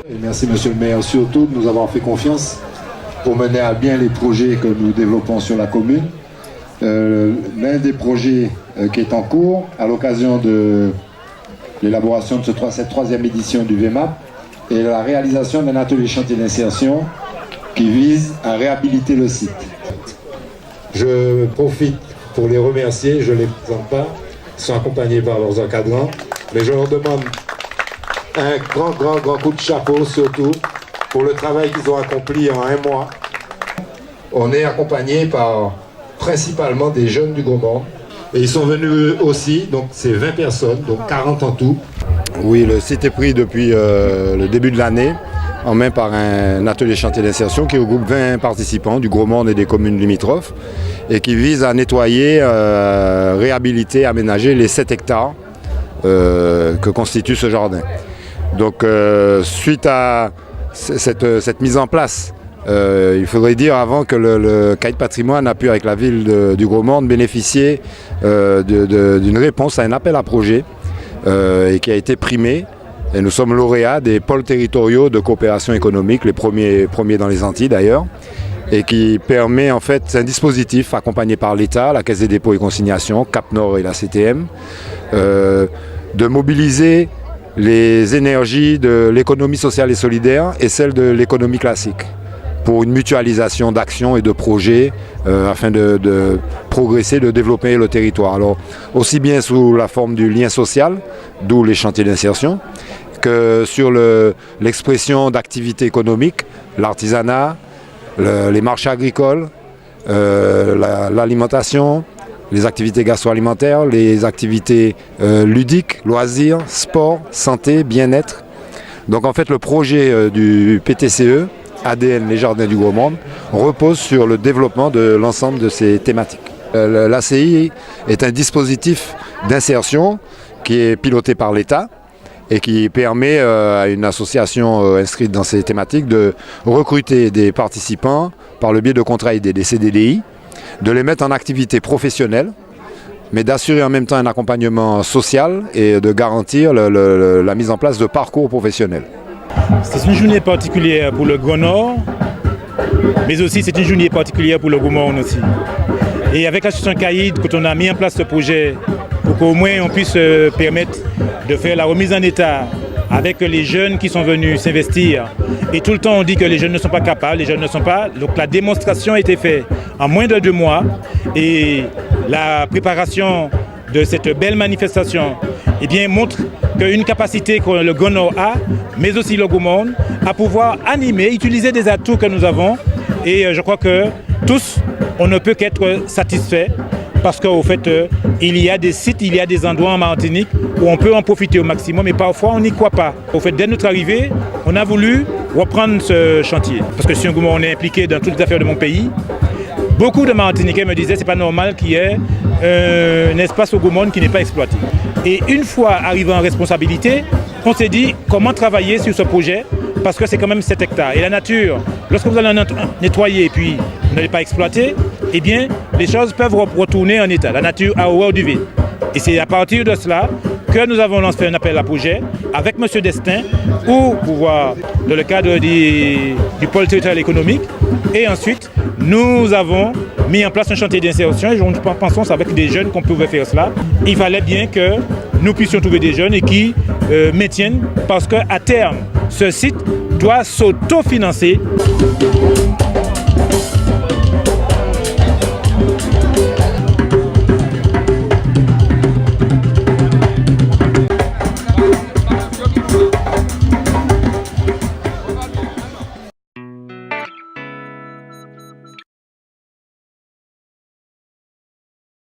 Et merci Monsieur le maire surtout de nous avoir fait confiance pour mener à bien les projets que nous développons sur la commune. L'un des projets qui est en cours à l'occasion de l'élaboration de cette troisième édition du VMAP est la réalisation d'un atelier chantier d'insertion qui vise à réhabiliter le site. Je profite pour les remercier, je ne les présente pas, ils sont accompagnés par leurs encadrants, mais je leur demande un grand coup de chapeau surtout pour le travail qu'ils ont accompli en un mois. On est accompagné par principalement des jeunes du Gros Morne et ils sont venus aussi, donc c'est 20 personnes, donc 40 en tout. Oui, le site est pris depuis le début de l'année en main par un atelier chantier d'insertion qui regroupe 20 participants du Gros Morne et des communes limitrophes et qui vise à nettoyer, réhabiliter, aménager les 7 hectares que constitue ce jardin. Donc suite à cette mise en place, il faudrait dire avant que le cahier de patrimoine a pu avec la ville du Gros Morne bénéficier d'une réponse à un appel à projet et qui a été primé. Et nous sommes lauréats des pôles territoriaux de coopération économique, les premiers dans les Antilles d'ailleurs, et qui permet en fait, c'est un dispositif accompagné par l'État, la Caisse des dépôts et consignations, Cap Nord et la CTM, de mobiliser les énergies de l'économie sociale et solidaire et celles de l'économie classique pour une mutualisation d'actions et de projets afin de progresser, de développer le territoire. Alors aussi bien sous la forme du lien social, d'où les chantiers d'insertion, que sur l'expression d'activités économiques, l'artisanat, les marchés agricoles, l'alimentation, les activités gastro-alimentaires, les activités ludiques, loisirs, sport, santé, bien-être. Donc en fait le projet du PTCE, ADN Les Jardins du Gros Morne, repose sur le développement de l'ensemble de ces thématiques. L'ACI est un dispositif d'insertion qui est piloté par l'État et qui permet à une association inscrite dans ces thématiques de recruter des participants par le biais de contrats aidés, des CDDI, de les mettre en activité professionnelle, mais d'assurer en même temps un accompagnement social et de garantir la mise en place de parcours professionnels. C'est une journée particulière pour le Grand Nord, mais aussi c'est une journée particulière pour le Gros Morne aussi. Et avec l'association CAID, quand on a mis en place ce projet, pour qu'au moins on puisse permettre de faire la remise en état avec les jeunes qui sont venus s'investir. Et tout le temps on dit que les jeunes ne sont pas capables, les jeunes ne sont pas. Donc la démonstration a été faite en moins de 2 mois et la préparation de cette belle manifestation montre qu'une capacité que le Grand Nord a, mais aussi le Gros Morne, à pouvoir animer, utiliser des atouts que nous avons. Et je crois que tous, on ne peut qu'être satisfait parce qu'au fait, il y a des sites, il y a des endroits en Martinique où on peut en profiter au maximum, mais parfois on n'y croit pas. Au fait, dès notre arrivée, on a voulu reprendre ce chantier. Parce que si on est impliqué dans toutes les affaires de mon pays, beaucoup de Martiniquais me disaient que ce n'est pas normal qu'il y ait un espace au Gros Morne qui n'est pas exploité. Et une fois arrivé en responsabilité, on s'est dit comment travailler sur ce projet parce que c'est quand même 7 hectares. Et la nature, lorsque vous allez nettoyer et puis vous n'allez pas exploiter, les choses peuvent retourner en état. La nature a horreur du vide. Et c'est à partir de cela que nous avons lancé un appel à projet avec M. Destin pour pouvoir, dans le cadre du pôle territorial économique, et ensuite nous avons mis en place un chantier d'insertion et nous pensons avec des jeunes qu'on pouvait faire cela. Il fallait bien que nous puissions trouver des jeunes et qui maintiennent parce qu'à terme, ce site doit s'autofinancer.